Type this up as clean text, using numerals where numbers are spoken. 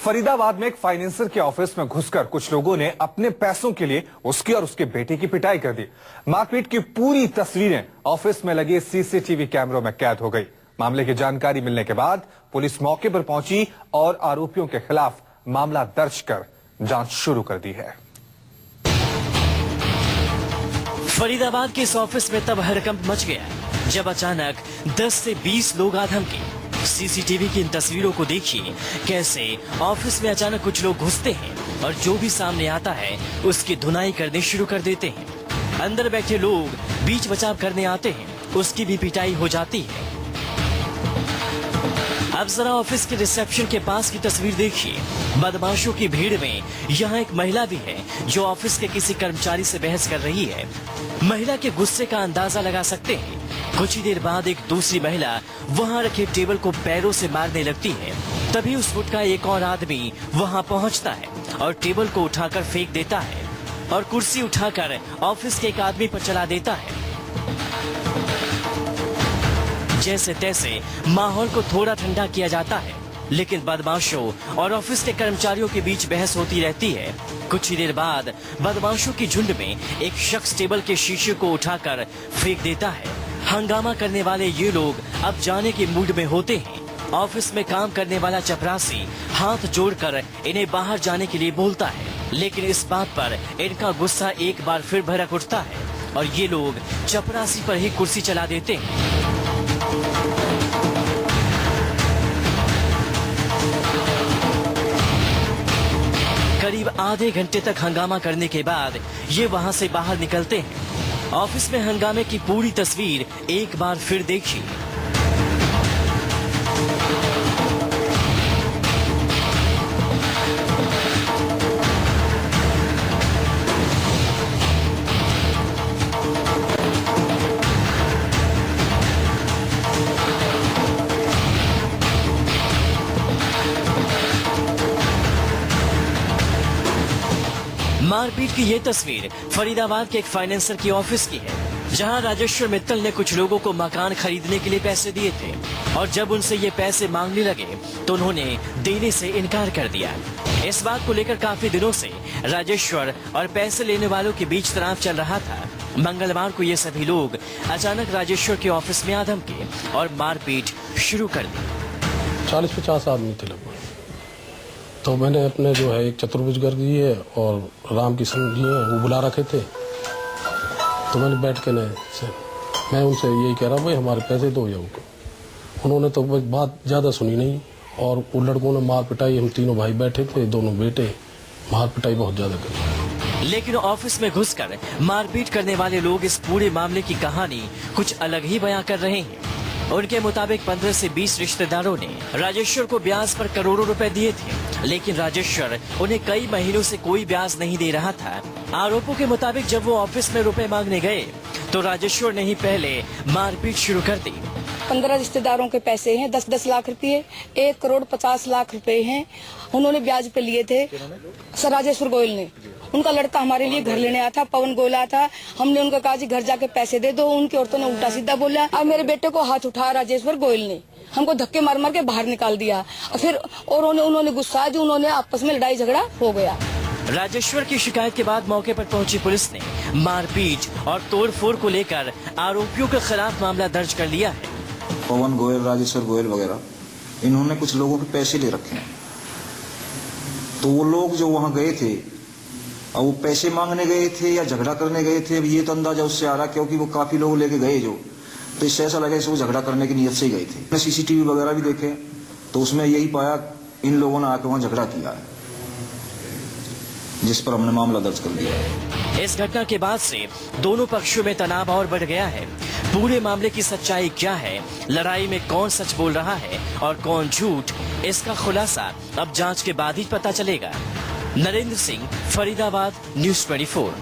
फरीदाबाद में एक फाइनेंसर के ऑफिस में घुसकर कुछ लोगों ने अपने पैसों के लिए उसके और उसके बेटे की पिटाई कर दी। मारपीट की पूरी तस्वीरें ऑफिस में लगे सीसीटीवी कैमरों में कैद हो गई। मामले की जानकारी मिलने के बाद पुलिस मौके पर पहुंची और आरोपियों के खिलाफ मामला दर्ज कर जांच शुरू कर दी है। फरीदाबाद के इस ऑफिस में तब हड़कंप मच गया जब अचानक 10 से 20 लोग आ धमके। सीसीटीवी की इन तस्वीरों को देखिए, कैसे ऑफिस में अचानक कुछ लोग घुसते हैं और जो भी सामने आता है उसकी धुनाई करने शुरू कर देते हैं। अंदर बैठे लोग बीच बचाव करने आते हैं, उसकी भी पिटाई हो जाती है। अब जरा ऑफिस के रिसेप्शन के पास की तस्वीर देखिए। बदमाशों की भीड़ में यहाँ एक महिला भी है जो ऑफिस के किसी कर्मचारी से बहस कर रही है। महिला के गुस्से का अंदाजा लगा सकते हैं। कुछ ही देर बाद एक दूसरी महिला वहाँ रखे टेबल को पैरों से मारने लगती है। तभी उस गुट का एक और आदमी वहाँ पहुँचता है और टेबल को उठाकर फेंक देता है और कुर्सी उठाकर ऑफिस के एक आदमी पर चला देता है। जैसे तैसे माहौल को थोड़ा ठंडा किया जाता है, लेकिन बदमाशों और ऑफिस के कर्मचारियों के बीच बहस होती रहती है। कुछ ही देर बाद बदमाशों की झुंड में एक शख्स टेबल के शीशे को उठाकर फेंक देता है। हंगामा करने वाले ये लोग अब जाने के मूड में होते हैं। ऑफिस में काम करने वाला चपरासी हाथ जोड़कर इन्हें बाहर जाने के लिए बोलता है, लेकिन इस बात पर इनका गुस्सा एक बार फिर भड़क उठता है और ये लोग चपरासी पर ही कुर्सी चला देते हैं। करीब आधे घंटे तक हंगामा करने के बाद ये वहां से बाहर निकलते हैं। ऑफिस में हंगामे की पूरी तस्वीर एक बार फिर देखिए। मारपीट की ये तस्वीर फरीदाबाद के एक फाइनेंसर की ऑफिस की है, जहां राजेश्वर मित्तल ने कुछ लोगों को मकान खरीदने के लिए पैसे दिए थे और जब उनसे ये पैसे मांगने लगे तो उन्होंने देने से इनकार कर दिया। इस बात को लेकर काफी दिनों से राजेश्वर और पैसे लेने वालों के बीच तनाव चल रहा था। मंगलवार को ये सभी लोग अचानक राजेश्वर के ऑफिस में आ धमके और मारपीट शुरू कर दी। 40-50 आदमी थे लगभग। तो मैंने अपने जो है एक चतुर्भुज गर्ग जी है और राम किशन जी हैं, वो बुला रखे थे। तो मैंने बैठ के मैं उनसे यही कह रहा भाई हमारे पैसे दो जाओ। उन्होंने तो बात ज़्यादा सुनी नहीं और वो लड़कों ने मार पिटाई। हम तीनों भाई बैठे थे, दोनों बेटे, मार पिटाई बहुत ज़्यादा करी। लेकिन ऑफिस में घुसकर मारपीट करने वाले लोग इस पूरे मामले की कहानी कुछ अलग ही बयां कर रहे हैं। उनके मुताबिक 15 से 20 रिश्तेदारों ने राजेश्वर को ब्याज पर करोड़ों रुपए दिए थे, लेकिन राजेश्वर उन्हें कई महीनों से कोई ब्याज नहीं दे रहा था। आरोपों के मुताबिक जब वो ऑफिस में रुपए मांगने गए तो राजेश्वर ने ही पहले मारपीट शुरू कर दी। 15 रिश्तेदारों के पैसे हैं, 10-10 लाख रुपए, 1 करोड़ 50 लाख रुपए हैं। उन्होंने ब्याज पे लिए थे। सर राजेश्वर गोयल ने, उनका लड़का हमारे लिए घर लेने आया था, पवन गोयल आया था। हमने उनका कहा जी घर जाके पैसे दे दो। उनकी औरतों ने उल्टा सीधा बोला। अब मेरे बेटे को हाथ उठाया राजेश्वर गोयल ने, हमको धक्के मार मार के बाहर निकाल दिया। और फिर और उन्होंने गुस्सा जो उन्होंने आपस में लड़ाई झगड़ा हो गया। राजेश्वर की शिकायत के बाद मौके पर पहुंची पुलिस ने मारपीट और तोड़फोड़ को लेकर आरोपियों के खिलाफ मामला दर्ज कर लिया है। पवन गोयल, राजेश्वर गोयल वगैरह, इन्होंने कुछ लोगों के पैसे ले रखे हैं। तो वो लोग जो वहां गए थे, अब वो पैसे मांगने गए थे या झगड़ा करने गए थे, अब ये तो अंदाजा उससे आ रहा, क्योंकि वो काफी लोग लेके गए जो, तो इससे ऐसा लगा वो झगड़ा करने की नीयत से ही गए थे। मैंने सीसीटीवी वगैरह भी देखे तो उसमें यही पाया इन लोगों ने आके वहां झगड़ा किया है, जिस पर हमने मामला दर्ज कर लिया है। इस घटना के बाद से दोनों पक्षों में तनाव और बढ़ गया है। पूरे मामले की सच्चाई क्या है, लड़ाई में कौन सच बोल रहा है और कौन झूठ, इसका खुलासा अब जांच के बाद ही पता चलेगा। नरेंद्र सिंह, फरीदाबाद, न्यूज़ 24।